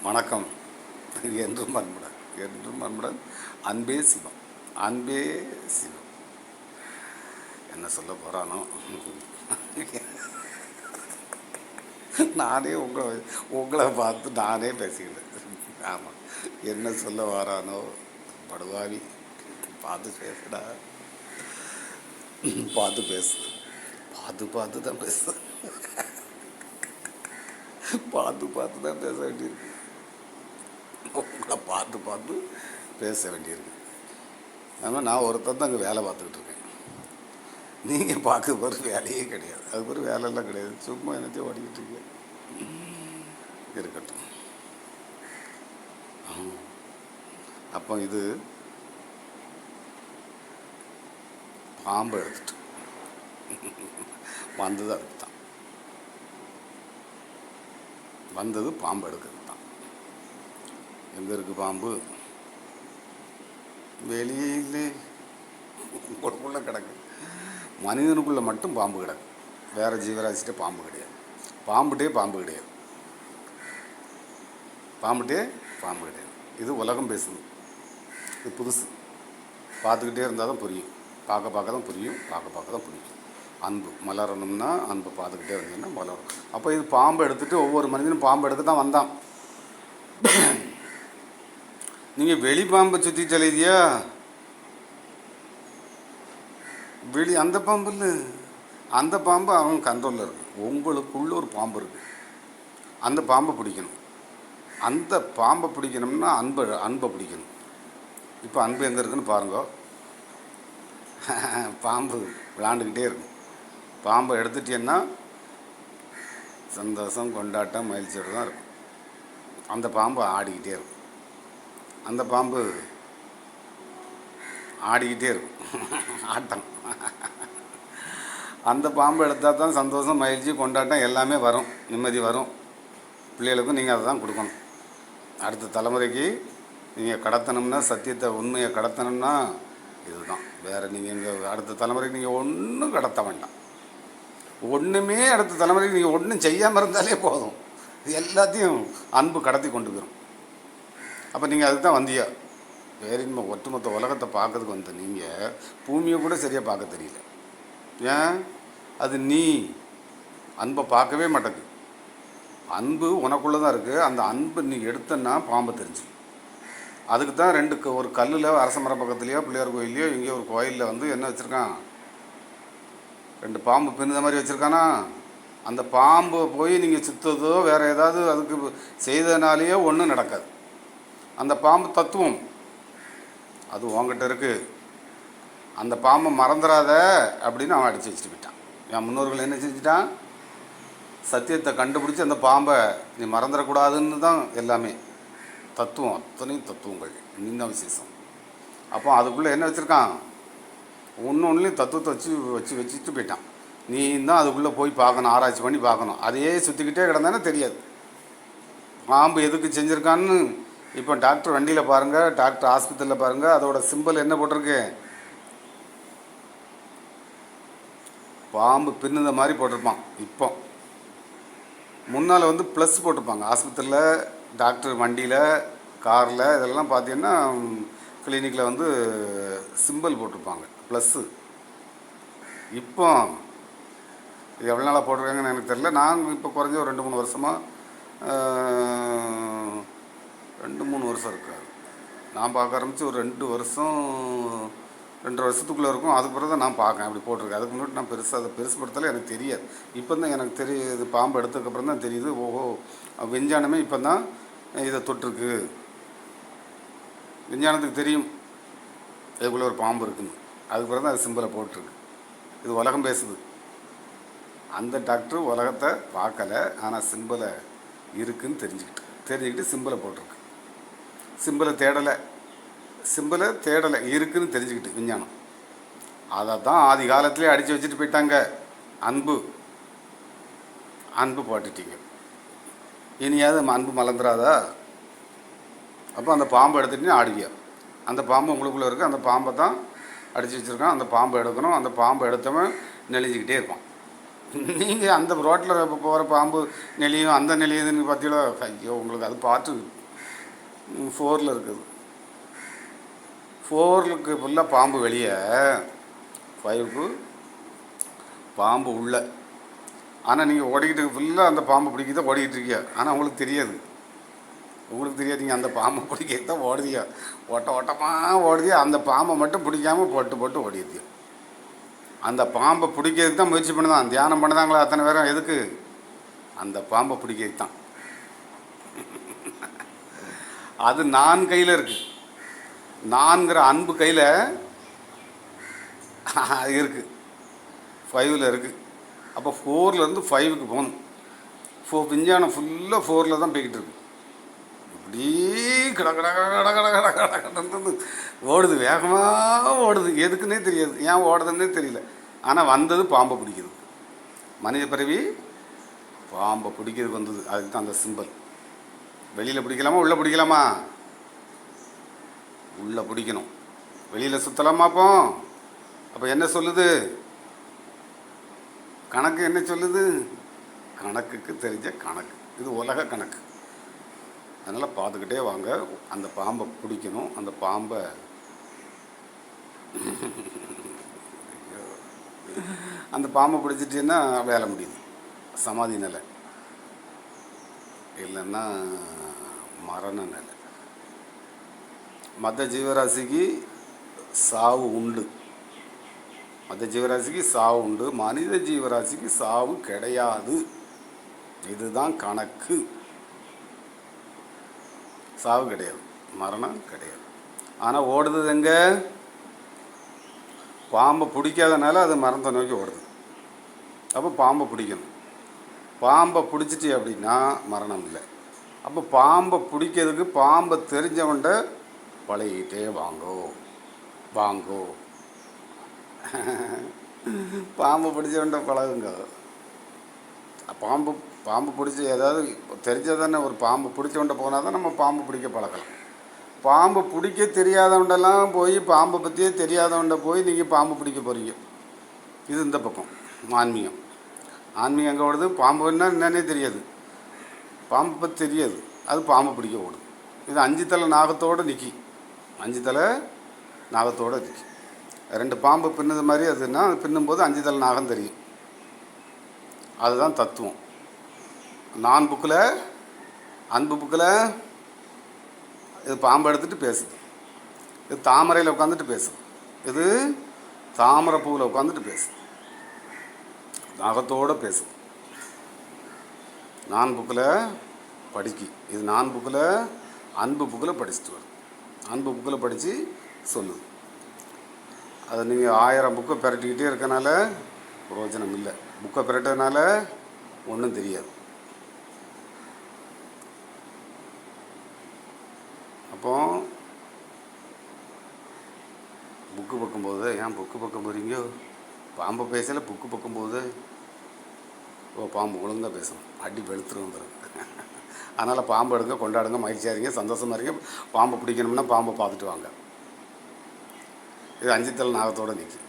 வணக்கம். என்றும் அன்புடன் என்றும் அன்புடன் அன்பே சிவம். அன்பே சிவம். என்ன சொல்ல போகிறானோ, நானே உங்களை பார்த்து நானே பேசிக்கிட்டேன். ஆமாம், என்ன சொல்ல வரானோ படுவாவி. பார்த்து பேசுடா, பார்த்து பேசு, பார்த்து தான் பேச, பார்த்து தான் பேச வேண்டியிருக்கு. உங்களை பார்த்து பேச வேண்டியிருக்கு. அதனால் நான் ஒருத்தர் தான் அங்கே வேலை பார்த்துக்கிட்டு இருக்கேன். நீங்கள் பார்க்க போகிற வேலையே கிடையாது. அது ஒரு வேலையெல்லாம் கிடையாது. சும்மா என்னத்தையும் ஓடிக்கிட்டு இருக்கீங்க. இருக்கட்டும். அப்போ இது பாம்பு எடுத்துட்டு வந்தது அதுக்கு தான். வந்தது பாம்பு எடுக்கிறது தான். எங்கே இருக்குது பாம்பு? வெளியே உங்களுக்குள்ளே கிடக்கு. மனிதனுக்குள்ளே மட்டும் பாம்பு கிடக்கு. வேறு ஜீவராசிட்டே பாம்பு கிடையாது. பாம்புட்டே பாம்பு கிடையாது. பாம்புட்டே பாம்பு கிடையாது. இது உலகம் பேசுது. இது புதுசு. பார்த்துக்கிட்டே இருந்தால் தான் புரியும். பார்க்க தான் புரியும். பார்க்க தான் புரியும். அன்பு மலரணும்னா அன்பு பார்த்துக்கிட்டே இருந்தீங்கன்னா மலரும். அப்போ இது பாம்பு எடுத்துகிட்டு ஒவ்வொரு மனிதனும் பாம்பு எடுத்து தான் வந்தான். நீங்கள் வெளி பாம்பை சுற்றி செலைதியா? அந்த பாம்பு இல்லை. அந்த பாம்பு அவன் கண்ட்ரோலில் இருக்குது. உங்களுக்குள்ள ஒரு பாம்பு இருக்குது. அந்த பாம்பை பிடிக்கணும். அந்த பாம்பை பிடிக்கணும்னா அன்பை பிடிக்கணும். இப்போ அன்பு எங்கே இருக்குன்னு பாருங்க. பாம்பு விளாண்டுக்கிட்டே இருக்கும். பாம்பை எடுத்துட்டேன்னா சந்தோஷம், கொண்டாட்டம், மகிழ்ச்சியோடு தான் இருக்கும். அந்த பாம்பு ஆடிக்கிட்டே இருக்கும். அந்த பாம்பு ஆடிக்கிட்டே இருக்கும். ஆட்டம். அந்த பாம்பு எடுத்தால் தான் சந்தோஷம், மகிழ்ச்சி, கொண்டாட்டம் எல்லாமே வரும். நிம்மதி வரும். பிள்ளைகளுக்கும் நீங்கள் அதை தான் கொடுக்கணும். அடுத்த தலைமுறைக்கு நீங்கள் கடத்தணும்னா, சத்தியத்தை உண்மையை கடத்தணும்னா இதுதான். வேறு நீங்கள் இங்கே அடுத்த தலைமுறைக்கு நீங்கள் ஒன்றும் கடத்த வேண்டாம். ஒன்றுமே அடுத்த தலைமுறைக்கு நீங்கள் ஒன்றும் செய்யாமல் இருந்தாலே போதும். எல்லாத்தையும் அன்பு கடத்தி கொண்டு போயிடும். அப்போ நீங்கள் அதுக்கு தான் வந்தியா. வேறின்மை ஒட்டுமொத்த உலகத்தை பார்க்கறதுக்கு வந்து நீங்கள் பூமியை கூட சரியாக பார்க்க தெரியல. ஏன்? அது நீ அன்பை பார்க்கவே மாட்டேங்குது. அன்பு உனக்குள்ளே தான் இருக்குது. அந்த அன்பு நீ எடுத்தன்னா பாம்பை தெரிஞ்சு. அதுக்கு தான் ஒரு கல்லில் அரசமரம் பக்கத்துலையோ பிள்ளையார் கோயிலையோ எங்கேயோ ஒரு கோயிலில் வந்து என்ன வச்சுருக்கான், 2 பாம்பு பின்னுத மாதிரி வச்சுருக்கானா. அந்த பாம்பை போய் நீங்கள் சுற்றதோ வேறு ஏதாவது அதுக்கு செய்தனாலேயோ ஒன்றும் நடக்காது. அந்த பாம்பு தத்துவம் அது உங்ககிட்ட இருக்குது. அந்த பாம்பை மறந்துடாத அப்படின்னு அவன் அடித்து வச்சுட்டு போயிட்டான். என் முன்னோர்கள் என்ன செஞ்சுட்டான்? சத்தியத்தை கண்டுபிடிச்சி அந்த பாம்பை நீ மறந்துடக்கூடாதுன்னு தான் எல்லாமே. தத்துவம், அத்தனையும் தத்துவங்கள். இன்னும் விசேஷம். அப்போ அதுக்குள்ளே என்ன வச்சுருக்கான்? ஒன்றுலேயும் தத்துவத்தை வச்சுட்டு போயிட்டான். நீ தான் அதுக்குள்ளே போய் பார்க்கணும், ஆராய்ச்சி பண்ணி பார்க்கணும். அதையே சுற்றிக்கிட்டே கிடந்தானே தெரியாது பாம்பு எதுக்கு செஞ்சுருக்கான்னு. இப்போ டாக்டர் வண்டியில் பாருங்கள், டாக்டர் ஆஸ்பத்திரியில் பாருங்கள், அதோட சிம்பல் என்ன போட்டிருக்கு? பாம்பு பின்னுத மாதிரி போட்டிருப்பான். இப்போ முன்னால் வந்து ப்ளஸ் போட்டிருப்பாங்க. ஆஸ்பத்திரியில், டாக்டர் வண்டியில், காரில் இதெல்லாம் பார்த்தீங்கன்னா கிளினிக்கில் வந்து சிம்பிள் போட்டிருப்பாங்க, ப்ளஸ்ஸு. இப்போ இது எவ்வளோ நாளாக போட்டிருக்காங்கன்னு எனக்கு தெரியல. நாங்கள் இப்போ குறைஞ்ச ஒரு 2-3 வருஷமாக 2-3 வருஷம் இருக்காது. நான் பார்க்க ஆரம்பித்து ஒரு 2 வருஷம் 2.5 வருஷத்துக்குள்ளே இருக்கும். அதுக்கு பிறகு தான் நான் பார்க்கேன் அப்படி போட்டிருக்கேன். அதுக்கு முன்னாடி நான் அதை பெருசுப்படுத்தலை. எனக்கு தெரியாது. இப்போ தான் எனக்கு தெரியுது. பாம்பு எடுத்ததுக்கப்புறம் தான் தெரியுது. ஓஹோ, விஞ்ஞானமே இப்போ தான் இதை தொட்டிருக்கு. விஞ்ஞானத்துக்கு தெரியும் இதுக்குள்ளே ஒரு பாம்பு இருக்குன்னு. அதுக்கு பிறகு தான் அது சிம்பிளை போட்டிருக்கு. இது உலகம் பேசுது. அந்த டாக்டர் உலகத்தை பார்க்கலை, ஆனால் சிம்பிளை இருக்குதுன்னு தெரிஞ்சுக்கிட்டு சிம்பிளை போட்டிருக்கு. சிம்பிளை தேடலை இருக்குதுன்னு தெரிஞ்சுக்கிட்டு விஞ்ஞானம். அதை தான் ஆதி காலத்திலே அடித்து வச்சுட்டு போயிட்டாங்க. அன்பு போட்டுட்டீங்க. இனியாவது அன்பு மலர்ந்துடாதா? அப்போ அந்த பாம்பை எடுத்துகிட்டு ஆடுவியா. அந்த பாம்பு உங்களுக்குள்ளே இருக்குது. அந்த பாம்பை தான் அடித்து வச்சுருக்கான். அந்த பாம்பை எடுக்கணும். அந்த பாம்பை எடுத்தவன் நெளிஞ்சிக்கிட்டே இருப்பான். நீங்கள் அந்த ரோட்டில் போகிற பாம்பு நெளியும் அந்த நெளியுதுன்னு பார்த்தீங்களோ, ஐயோ உங்களுக்கு அது பார்த்து 4ல் இருக்குது. 4க்கு ஃபுல்லாக பாம்பு வெளியே, 5க்கு பாம்பு உள்ள. ஆனால் நீங்கள் ஓடிக்கிட்டு ஃபுல்லாக அந்த பாம்பை பிடிக்க ஓடிக்கிட்டு இருக்கீங்க. ஆனால் உங்களுக்கு தெரியாது, நீங்கள் அந்த பாம்பை பிடிக்க தான் ஓடுதியா, ஓட்டமாக ஓடுதியா. அந்த பாம்பை மட்டும் பிடிக்காமல் போட்டு ஓடிடுதியா. அந்த பாம்பை பிடிக்கிறதுக்கு தான் முயற்சி பண்ணுதான், தியானம் பண்ணுதாங்களா அத்தனை பேரும். எதுக்கு? அந்த பாம்பை பிடிக்கிறது தான். அது நான் கையில் இருக்குது, நான்கிற அன்பு கையில் இருக்குது, 5ல் இருக்குது. அப்போ 4லேருந்து 5க்கு போகணும். விஞ்ஞானம் ஃபுல்லாக 4ல் தான் போய்கிட்டு இருக்கு. இப்படி கட கட கட கட கட கட கடந்து ஓடுது, வேகமாக ஓடுது. எதுக்குன்னே தெரியாது, ஏன் ஓடுதுன்னே தெரியல. ஆனால் வந்தது பாம்பை பிடிக்குது. மனித பிறவி பாம்பை பிடிக்கிறதுக்கு வந்தது. அதுக்கு தான் அந்த சிம்பல். வெளியில் பிடிக்கலாமா, உள்ளே பிடிக்கலாமா? உள்ளே பிடிக்கணும். வெளியில் சுற்றலாமா? அப்போ என்ன சொல்லுது கணக்கு? என்ன சொல்லுது? கணக்குக்கு தெரிஞ்ச கணக்கு. இது உலக கணக்கு. அதனால் பார்த்துக்கிட்டே வாங்க. அந்த பாம்பை பிடிக்கணும். அந்த பாம்பை பிடிச்சிட்டின்னா வேலை முடியுது. சமாதி நிலை இல்லைன்னா மரண நிலை. மற்ற ஜீவராசிக்கு சாவு உண்டு, மனித ஜீவராசிக்கு சாவு கிடையாது. இதுதான் கணக்கு. சாவு கிடையாது, மரணம் கிடையாது. ஆனால் ஓடுது எங்கே? பாம்பை பிடிக்காதனால அது மரணத்தை நோக்கி ஓடுது. அப்போ பாம்பை பிடிக்கணும். பாம்பை பிடிச்சிட்டு அப்படின்னா மரணம் இல்லை. அப்போ பாம்பை பிடிக்கிறதுக்கு பாம்பை தெரிஞ்சவன்ட பழகிட்டே வாங்கோ. பாம்பை பிடிச்சவன்ட பழகுங்க. பாம்பு பிடிச்சி ஏதாவது தெரிஞ்சதானே. ஒரு பாம்பு பிடிச்சவன்ட போனால் தான் நம்ம பாம்பு பிடிக்க பழகலாம். பாம்பு பிடிக்க தெரியாதவண்டெல்லாம் போய், பாம்பை பற்றியே தெரியாதவன்ட போய் நீங்கள் பாம்பு பிடிக்க போகிறீங்க. இது இந்த பக்கம் ஆன்மீகம். எங்கே ஓடுது? பாம்புன்னா என்னன்னே தெரியாது, பாம்பு பற்றி தெரியாது, அது பாம்பு பிடிக்க ஓடுது. இது 5 தலை நாகத்தோடு நிற்கி, 5 தலை நாகத்தோடு நிற்கி. 2 பாம்பு பின்னுது மாதிரி. அதுன்னா பின்னும்போது 5 தலை நாகம் தெரியும். அதுதான் தத்துவம். நான் புக்கில், அன்பு புக்கில் இது பாம்பை எடுத்துகிட்டு பேசுது. இது தாமரையில் உட்காந்துட்டு பேசுது. இது தாமரை பூவில் உட்காந்துட்டு பேசுது, நாகத்தோடு பேசுது. நான் புக்கில் படிக்கி. இது நான் புக்கில், அன்பு புக்கில் படிச்சுட்டு வருது. அன்பு புக்கில் படித்து சொல்லுது. அதை நீங்கள் 1000 புக்கை பிரட்டிக்கிட்டே இருக்கனால பிரயோஜனம் இல்லை. புக்கை பிரட்டதுனால ஒன்றும் தெரியாது. அப்போ புக்கு பார்க்கும்போது, ஏன் புக்கு பக்கம் போகிறீங்க? பாம்பை பேசலை, புக்கு பார்க்கும்போது பாம்பு ஒழுங்காக பேசணும், அடி வெளுத்துரும் வந்துடும். அதனால் பாம்பு எடுங்க, கொண்டாடுங்க, மகிழ்ச்சியாக இருங்க, சந்தோஷமாக இருங்க. பாம்பை பிடிக்கணும்னா பாம்பை பார்த்துட்டு வாங்க. இது 5 தலை நாகத்தோடு நிற்கி.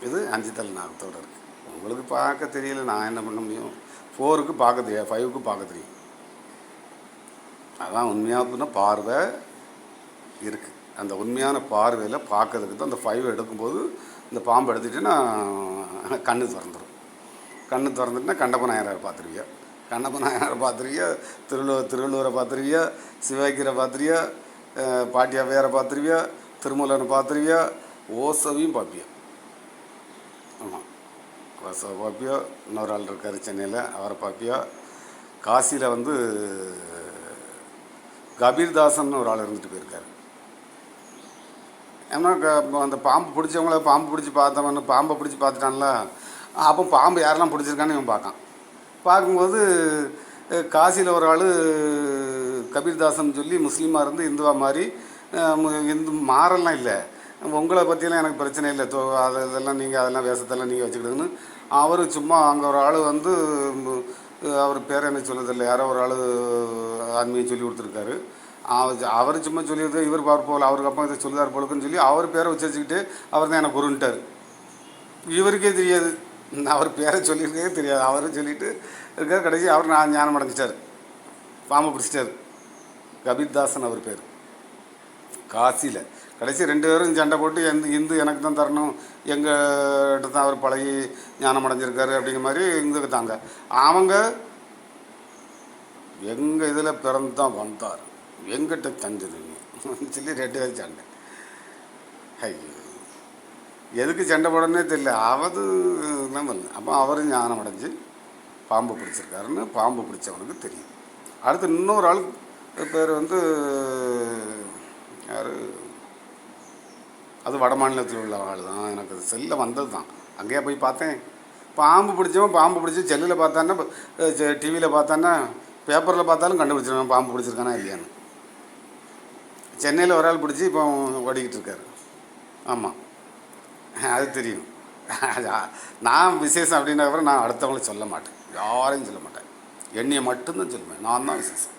இது 5 தலை நாகத்தோடு இருக்குது. உங்களுக்கு பார்க்க தெரியல, நான் என்ன பண்ண முடியும்? 4க்கு பார்க்க தெரியாது, 5க்கு பார்க்க தெரியும். அதான் உண்மையாக பார்வை இருக்குது. அந்த உண்மையான பார்வையில் பார்க்கறதுக்கு தான் அந்த 5 எடுக்கும்போது இந்த பாம்பு எடுத்துகிட்டிங்கன்னா கண்ணு திறந்துட்டுனா கண்டப்ப நாயனாரை பார்த்துருவியா, திருவள்ளுவரை பார்த்துருவியா, சிவகிரை பார்த்துருவியா, பாட்டியாவையாரை பார்த்துருவியா, திருமூலனை பார்த்துருவியா, ஓசவையும் பார்ப்பியா. ஆமாம், ஓசவை பார்ப்பியா. இன்னொரு ஆள் இருக்கார் சென்னையில், அவரை பார்ப்பியா. காசியில் வந்து கபீர்தாசன் ஒரு ஆள் இருந்துட்டு போயிருக்காரு. ஏன்னா அந்த பாம்பு பிடிச்சவங்கள பாம்பு பிடிச்சி பார்த்தவன்னு பாம்பை பிடிச்சி பார்த்துட்டான்ல. அப்போ பாம்பு யாரெல்லாம் பிடிச்சிருக்கான்னு இவன் பார்க்கும்போது காசியில் ஒரு ஆள் கபீர்தாசன் சொல்லி முஸ்லீமாக இருந்து இந்துவாக மாதிரி, இந்து மாறலாம் இல்லை, உங்களை பற்றியெல்லாம் எனக்கு பிரச்சனை இல்லை, அதெல்லாம் நீங்கள் அதெல்லாம் வேஷத்தெல்லாம் நீங்கள் வச்சுக்கிடுங்கன்னு அவர் சும்மா அங்கே ஒரு ஆள் வந்து, அவர் பேர் என்ன சொல்லுதில்லை, யாரோ ஒரு ஆள் ஆன்மீகம் சொல்லி கொடுத்துருக்காரு. அவர் சும்மா சொல்லியிருந்தார், இவர் பார்ப்ப போல் அவருக்கு அப்பா இதை சொல்லுதார் போலுக்குன்னு சொல்லி அவர் பேரை வச்சுக்கிட்டு அவர் தான் எனக்கு குருன்ட்டார். இவருக்கே தெரியாது நான் அவர் பேரை சொல்லியிருக்கே தெரியாது. அவரும் சொல்லிட்டு இருக்க கடைசி அவர் நான் ஞானம் அடைஞ்சிட்டார், பாம்பை பிடிச்சிட்டாரு. கபீர்தாசன் அவர் பேர், காசியில். கடைசி 2 பேரும் சண்டை போட்டு இந்து எனக்கு தான் தரணும், எங்கள்கிட்ட தான் அவர் பழகி ஞானம் அடைஞ்சிருக்காரு அப்படிங்கிற மாதிரி இந்துக்கு தாங்க. அவங்க எங்கள் இதில் பிறந்து தான் வந்தார், எங்கிட்ட தஞ்சதுங்க சொல்லி 2 பேரும் சண்டை. ஐயோ, எதுக்கு சண்டை போடனே தெரியல. அவது நம்ம இல்லை. அப்போ அவரும் ஞானம் அடைஞ்சு பாம்பு பிடிச்சிருக்காருன்னு பாம்பு பிடிச்சவனுக்கு தெரியும். அடுத்து இன்னொரு ஆள் பேர் யார், அது வட மாநிலத்தில் உள்ள ஆள் தான். எனக்கு அது செல்லில் வந்தது தான், அங்கேயே போய் பார்த்தேன். பாம்பு பிடிச்சவன் பாம்பு பிடிச்சி செல்லில் பார்த்தான்னா, டிவியில் பார்த்தான்னா, பேப்பரில் பார்த்தாலும் கண்டுபிடிச்சிருவேன் பாம்பு பிடிச்சிருக்கானா இல்லையான்னு. சென்னையில் ஒரு ஆள் பிடிச்சி இப்போ ஓடிக்கிட்டு இருக்காரு. ஆமாம், அது தெரியும். நான் விசேஷம் அப்படின்னாக்கப்புறம் நான் அடுத்தவங்களுக்கு சொல்ல மாட்டேன், யாரையும் சொல்ல மாட்டேன், என்னையை மட்டும்தான் சொல்லுவேன். நான் தான் விசேஷம்,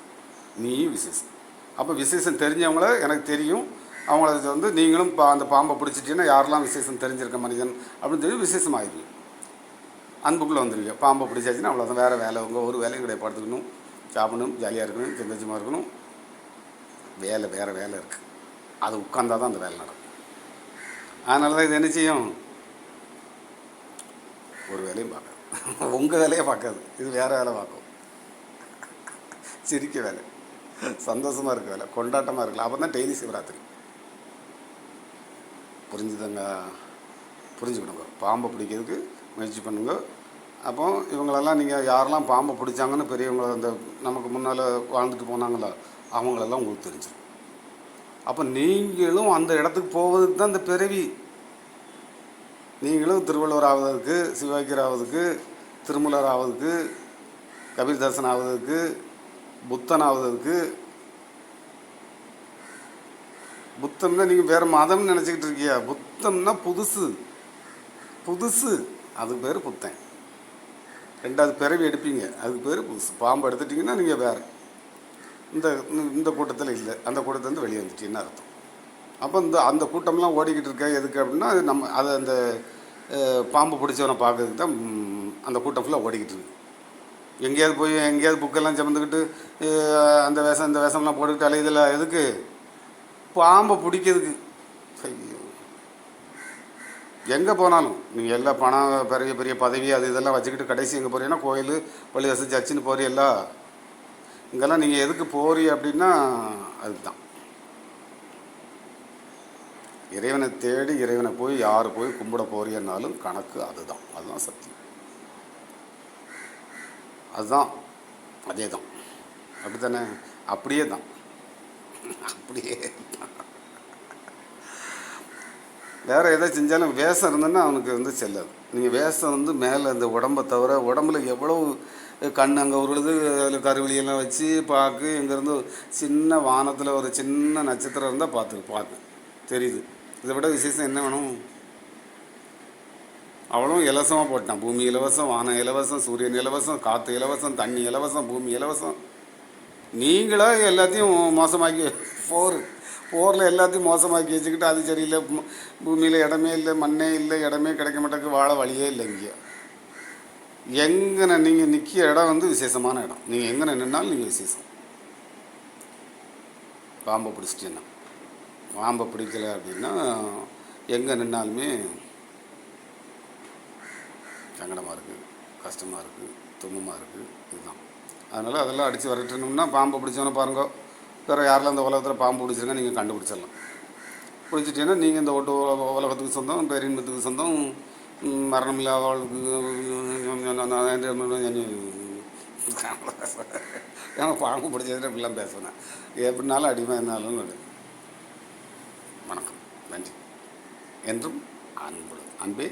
நீயும் விசேஷம். அப்போ விசேஷம் தெரிஞ்சவங்கள எனக்கு தெரியும், அவங்கள நீங்களும் அந்த பாம்பை பிடிச்சிட்டிங்கன்னா யாரெல்லாம் விசேஷம் தெரிஞ்சிருக்க மனிதன் அப்படின்னு சொல்லி விசேஷம் ஆகிடுவீங்க, அன்புக்குள்ளே வந்துடுவீங்க. பாம்பை பிடிச்சாச்சுன்னா அவ்வளோதான், வேறு வேலை உங்கள் ஒரு வேலையும் கிடையாது. படுத்துக்கணும், சாப்பிடணும், ஜாலியாக இருக்கணும், சந்தோஷமாக இருக்கணும். வேறு வேலை இருக்குது, அது உட்கார்ந்தா தான் அந்த வேலை நடக்கும். அதனால தான் இது என்ன செய்யும், ஒரு வேலையும் பார்க்காது, உங்கள் வேலையை பார்க்காது, இது வேறு வேலை பார்க்கும். சிரிக்க வேலை, சந்தோஷமாக இருக்க வேலை, கொண்டாட்டமாக இருக்கலாம். அப்போ தான் டெய்லி சிவராத்திரி. புரிஞ்சுதுங்க? புரிஞ்சுக்கணுங்க. பாம்பை பிடிக்கிறதுக்கு முயற்சி பண்ணுங்க. அப்போ இவங்களெல்லாம் நீங்கள் யாரெல்லாம் பாம்பை பிடிச்சாங்கன்னு பெரியவங்க அந்த நமக்கு முன்னால் வாழ்ந்துட்டு போனாங்களோ அவங்களெல்லாம் உங்களுக்கு தெரிஞ்சிடும். அப்போ நீங்களும் அந்த இடத்துக்கு போவதுக்கு தான் இந்த பிறவி. நீங்களும் திருவள்ளுவர் ஆவதற்கு, சிவவாக்கியர் ஆவதுக்கு, திருமூலர் ஆவதுக்கு, கபீர்தாசன் ஆவதற்கு, புத்தன் ஆவதற்கு. புத்தம்னா நீங்கள் வேறு மதம்னு நினச்சிக்கிட்டு இருக்கியா? புத்தம்னா புதுசு, அதுக்கு பேர் புத்தன். 2வது பிறவி எடுப்பீங்க, அதுக்கு பேர் புதுசு. பாம்பு எடுத்துட்டிங்கன்னா நீங்கள் வேறு இந்த கூட்டத்தில் இல்லை, அந்த கூட்டத்துலேருந்து வெளியே வந்துட்டீங்கன்னு அர்த்தம். அப்போ அந்த கூட்டம்லாம் ஓடிக்கிட்டு இருக்க எதுக்கு அப்படின்னா, அது அந்த பாம்பு பிடிச்சவனை பார்க்கறதுக்கு தான் அந்த கூட்டம் ஃபுல்லாக ஓடிக்கிட்டு இருக்கு. எங்கேயாவது புக்கெல்லாம் சுமந்துக்கிட்டு அந்த வேஷம் இந்த வேஷம்லாம் போட்டுக்கிட்டு அலையுதில்ல, எதுக்கு? பாம்பை பிடிக்கிறதுக்கு. ஐயோ, எங்கே போனாலும் நீங்கள் எல்லா பணம், பெரிய பெரிய பதவி, அது இதெல்லாம் வச்சுக்கிட்டு கடைசி எங்கே போகிறீங்கன்னா கோயில், பள்ளிவாசல், சர்ச்சுன்னு போறீல்ல. இங்கெல்லாம் நீங்கள் எதுக்கு போறீ அப்படின்னா அதுதான், இறைவனை தேடி இறைவனை போய் யார் போய் கும்பிட போறீன்னாலும் கணக்கு அதுதான் சத்தியம். அதுதான், அதே தான். அப்படி தானே? அப்படியே தான். வேறு எதை செஞ்சாலும் வேஷம் இருந்ததுன்னா அவனுக்கு செல்லாது. நீங்கள் வேஷம் மேலே இந்த உடம்பை தவிர, உடம்புல எவ்வளவு கண் அங்கே உருளுது, அதில் கருவிலியெல்லாம் வச்சு பார்க்கு. இங்கேருந்து சின்ன வானத்தில் ஒரு சின்ன நட்சத்திரம் இருந்தால் பார்க்கு தெரியுது. இதை விட விசேஷம் என்ன வேணும்? அவ்வளவும் இலவசமாக போட்டான். பூமி இலவசம், வானம் இலவசம், சூரியன் இலவசம், காற்று இலவசம், தண்ணி இலவசம், பூமி இலவசம். நீங்களாக எல்லாத்தையும் மோசமாக்கி போரில் எல்லாத்தையும் மோசமாக்கி வச்சுக்கிட்டு, அது சரியில்லை, பூமியில் இடமே இல்லை, மண்ணே இல்லை, இடமே கிடைக்க மாட்டேங்குது, வாழ வழியே இல்லை. இங்கே நீங்கள் நிற்கிற இடம் விசேஷமான இடம். நீங்கள் எங்கே நின்னாலும் நீங்கள் விசேஷம். பாம்பை பிடிச்சிட்டேன்னா, பாம்பை பிடிக்கலை அப்படின்னா எங்கே நின்னாலுமே சங்கடமாக இருக்குது, கஷ்டமாக இருக்குது, துன்பமாக இருக்குது. இதுதான். அதனால் அதெல்லாம் அடித்து வரட்டணும்னா பாம்பை பிடிச்சோன்னு பாருங்க. வேறு யாரெல்லாம் இந்த உலகத்தில் பாம்பு பிடிச்சிருங்க நீங்கள் கண்டுபிடிச்சிடலாம். பிடிச்சிட்டிங்கன்னா நீங்கள் இந்த உலகத்துக்கு சொந்தம், பேரின்பத்துக்கு சொந்தம், மரணம் இல்லாதவளுக்கு ஏன்னா பாம்பு பிடிச்சதுன்னு இப்படிலாம் பேசுவேன். எப்படினாலும் அடிமை என்னாலும். வணக்கம், நன்றி. என்றும் அன்பே.